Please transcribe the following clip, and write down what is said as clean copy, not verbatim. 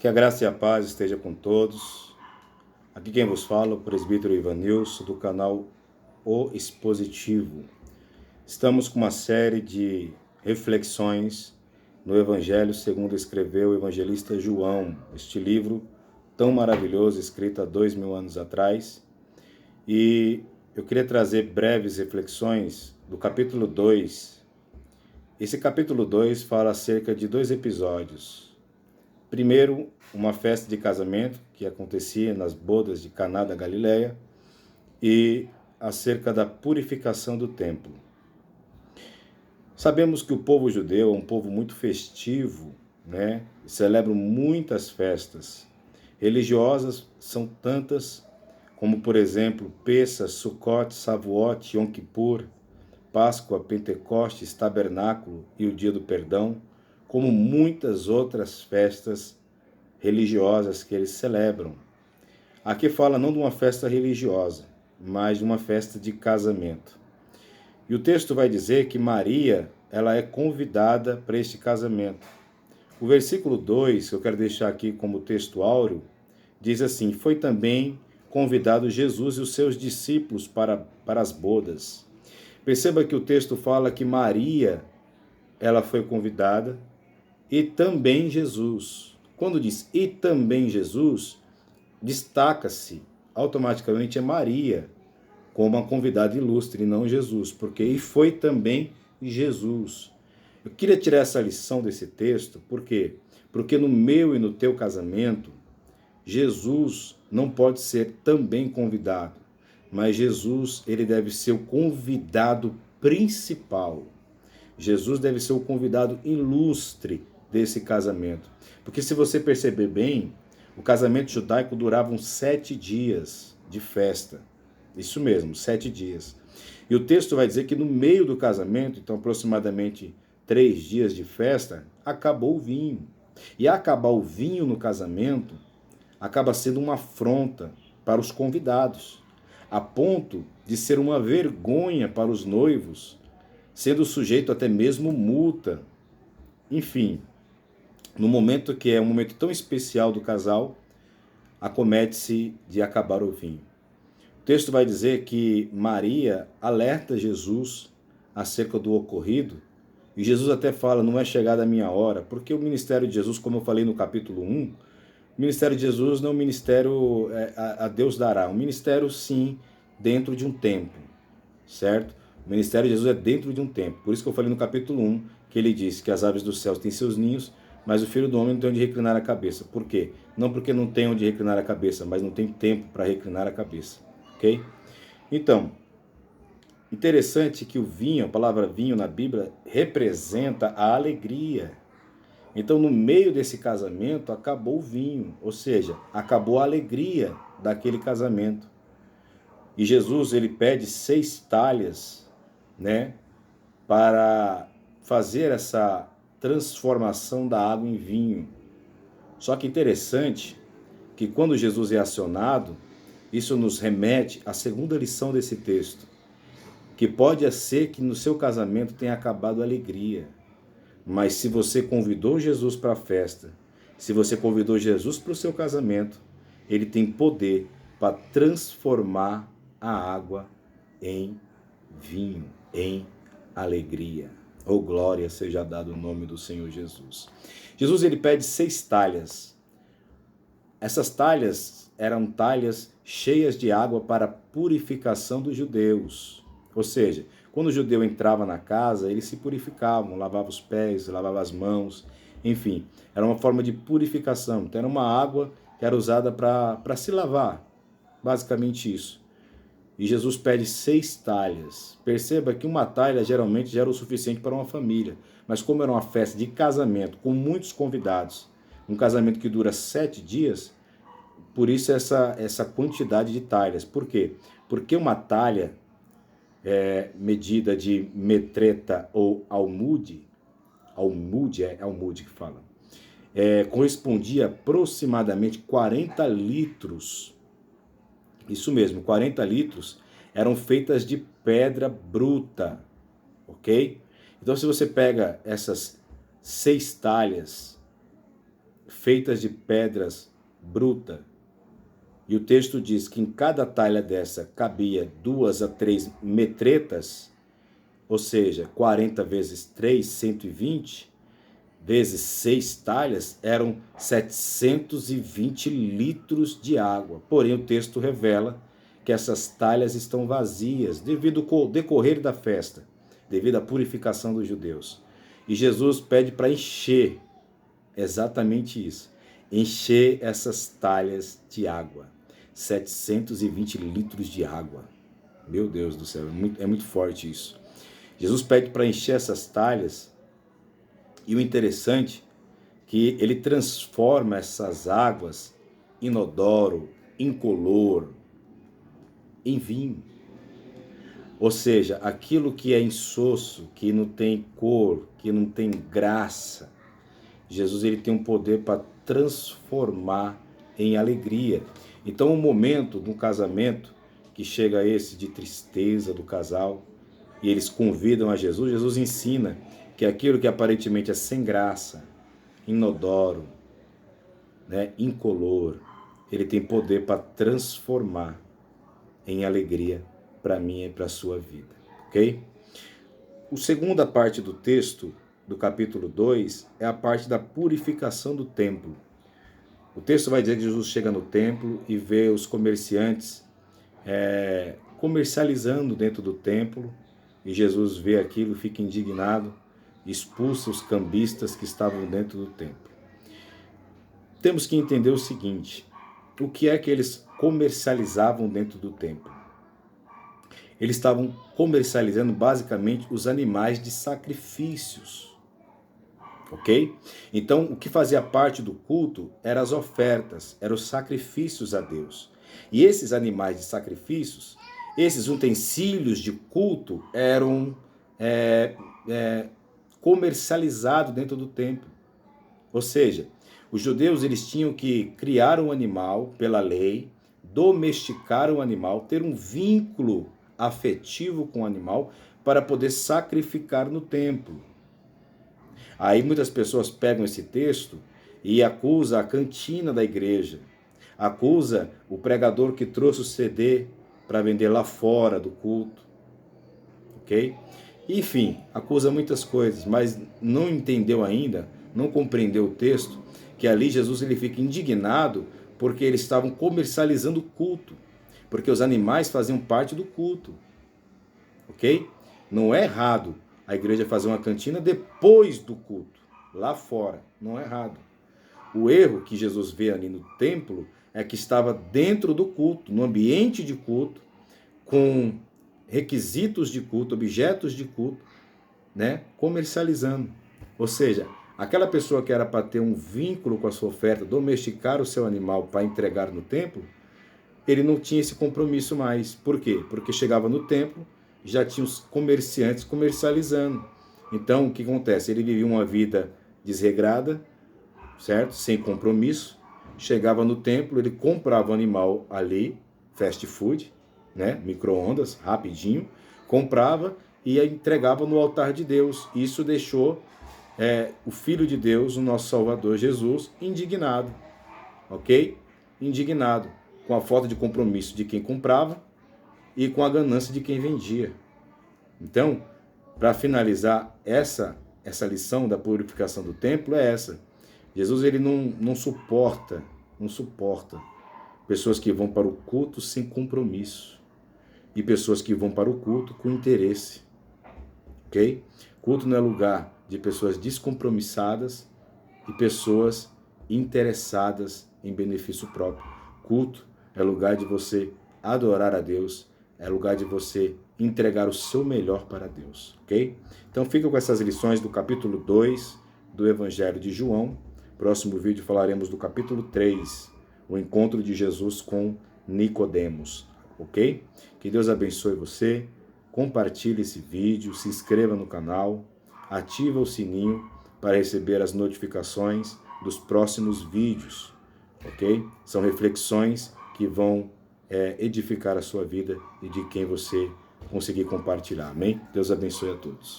Que a graça e a paz esteja com todos. Aqui quem vos fala, o presbítero Ivanilson, do canal O Expositivo. Estamos com uma série de reflexões no Evangelho segundo escreveu o evangelista João, este livro tão maravilhoso, escrito há 2000 anos atrás. E eu queria trazer breves reflexões do capítulo 2. Esse capítulo 2 fala acerca de 2 episódios. Primeiro, uma festa de casamento que acontecia nas bodas de Caná da Galileia e acerca da purificação do templo. Sabemos que o povo judeu é um povo muito festivo, né? Celebram muitas festas. Religiosas são tantas como, por exemplo, Pessah, Sukkot, Shavuot, Yom Kippur, Páscoa, Pentecostes, Tabernáculo e o Dia do Perdão, como muitas outras festas religiosas que eles celebram. Aqui fala não de uma festa religiosa, mas de uma festa de casamento. E o texto vai dizer que Maria, ela é convidada para este casamento. O versículo 2, que eu quero deixar aqui como texto áureo, diz assim: foi também convidado Jesus e os seus discípulos para as bodas. Perceba que o texto fala que Maria, ela foi convidada, e também Jesus. Quando diz e também Jesus, destaca-se automaticamente é Maria como uma convidada ilustre, e não Jesus, porque e foi também Jesus. Eu queria tirar essa lição desse texto, por quê? Porque no meu e no teu casamento, Jesus não pode ser também convidado, mas Jesus, ele deve ser o convidado principal. Jesus deve ser o convidado ilustre desse casamento. Porque se você perceber bem, o casamento judaico durava 7 dias de festa. Isso mesmo, 7 dias. E o texto vai dizer que no meio do casamento, então aproximadamente 3 dias de festa, acabou o vinho. E acabar o vinho no casamento acaba sendo uma afronta para os convidados, a ponto de ser uma vergonha para os noivos, sendo sujeito até mesmo multa. Enfim, no momento que é um momento tão especial do casal, acomete-se de acabar o vinho. O texto vai dizer que Maria alerta Jesus acerca do ocorrido, e Jesus até fala, não é chegada a minha hora, porque o ministério de Jesus, como eu falei no capítulo 1, o ministério de Jesus não é um ministério a Deus dará, um ministério sim dentro de um tempo, certo? O ministério de Jesus é dentro de um tempo. Por isso que eu falei no capítulo 1, que ele disse que as aves dos céus têm seus ninhos, mas o filho do homem não tem onde reclinar a cabeça. Por quê? Não porque não tem onde reclinar a cabeça, mas não tem tempo para reclinar a cabeça. Ok? Então, interessante que o vinho, a palavra vinho na Bíblia, representa a alegria. Então, no meio desse casamento, acabou o vinho, ou seja, acabou a alegria daquele casamento. E Jesus, ele pede 6 talhas, né, para fazer essa transformação da água em vinho. Só que interessante que quando Jesus é acionado, isso nos remete à segunda lição desse texto, que pode ser que no seu casamento tenha acabado a alegria, mas se você convidou Jesus para a festa, se você convidou Jesus para o seu casamento, ele tem poder para transformar a água em vinho, em alegria. Oh, glória seja dado o nome do Senhor Jesus. Jesus, ele pede 6 talhas. Essas talhas eram talhas cheias de água para a purificação dos judeus. Ou seja, quando o judeu entrava na casa, eles se purificavam, lavavam os pés, lavavam as mãos, enfim, era uma forma de purificação. Então era uma água que era usada para se lavar, basicamente isso. E Jesus pede 6 talhas. Perceba que uma talha geralmente já era o suficiente para uma família. Mas como era uma festa de casamento, com muitos convidados, um casamento que dura 7 dias, por isso essa quantidade de talhas. Por quê? Porque uma talha medida de metreta ou almude que fala, correspondia a aproximadamente 40 litros. Isso mesmo, 40 litros eram feitas de pedra bruta, ok? Então, se você pega essas 6 talhas, feitas de pedras bruta. E o texto diz que em cada talha dessa cabia 2 a 3 metretas, ou seja, 40 vezes 3, 120, vezes 6 talhas, eram 720 litros de água. Porém, o texto revela que essas talhas estão vazias devido ao decorrer da festa, devido à purificação dos judeus. E Jesus pede para encher exatamente isso, encher essas talhas de água, 720 litros de água. Meu Deus do céu, é muito forte isso. Jesus pede para encher essas talhas, e o interessante é que ele transforma essas águas inodoro, incolor, em vinho. Ou seja, aquilo que é insosso, que não tem cor, que não tem graça, Jesus ele tem um poder para transformar em alegria. Então, o momento de um casamento que chega a esse de tristeza do casal, e eles convidam a Jesus, Jesus ensina que aquilo que aparentemente é sem graça, inodoro, né, incolor, ele tem poder para transformar em alegria para mim e para a sua vida, ok? A segunda parte do texto, do capítulo 2, é a parte da purificação do templo. O texto vai dizer que Jesus chega no templo e vê os comerciantes comercializando dentro do templo, e Jesus vê aquilo, fica indignado, expulsa os cambistas que estavam dentro do templo. Temos que entender o seguinte: o que é que eles comercializavam dentro do templo? Eles estavam comercializando basicamente os animais de sacrifícios, ok? Então, o que fazia parte do culto eram as ofertas, eram os sacrifícios a Deus. E esses animais de sacrifícios, esses utensílios de culto eram comercializados dentro do templo. Ou seja, os judeus eles tinham que criar um animal pela lei, domesticar um animal, ter um vínculo afetivo com o animal para poder sacrificar no templo. Aí muitas pessoas pegam esse texto e acusam a cantina da igreja, acusa o pregador que trouxe o CD para vender lá fora do culto, ok? Enfim, acusa muitas coisas, mas não entendeu ainda, não compreendeu o texto, que ali Jesus ele fica indignado porque eles estavam comercializando o culto, porque os animais faziam parte do culto, ok? Não é errado a igreja fazer uma cantina depois do culto, lá fora, não é errado. O erro que Jesus vê ali no templo é que estava dentro do culto, no ambiente de culto, com requisitos de culto, objetos de culto, né, comercializando. Ou seja, aquela pessoa que era para ter um vínculo com a sua oferta, domesticar o seu animal para entregar no templo, ele não tinha esse compromisso mais. Por quê? Porque chegava no templo, já tinha os comerciantes comercializando. Então, o que acontece? Ele vivia uma vida desregrada, certo? Sem compromisso. Chegava no templo, ele comprava o animal ali, fast food, né? Micro-ondas, rapidinho, comprava e entregava no altar de Deus. Isso deixou o Filho de Deus, o nosso Salvador Jesus, indignado, ok? Indignado com a falta de compromisso de quem comprava e com a ganância de quem vendia. Então, para finalizar essa lição da purificação do templo é essa. Jesus ele não suporta pessoas que vão para o culto sem compromisso e pessoas que vão para o culto com interesse, ok? Culto não é lugar de pessoas descompromissadas e pessoas interessadas em benefício próprio. Culto é lugar de você adorar a Deus, é lugar de você entregar o seu melhor para Deus, ok? Então fica com essas lições do capítulo 2 do Evangelho de João. Próximo vídeo falaremos do capítulo 3, o encontro de Jesus com Nicodemos, ok? Que Deus abençoe você, compartilhe esse vídeo, se inscreva no canal, ativa o sininho para receber as notificações dos próximos vídeos, ok? São reflexões que vão edificar a sua vida e de quem você conseguir compartilhar, amém? Deus abençoe a todos.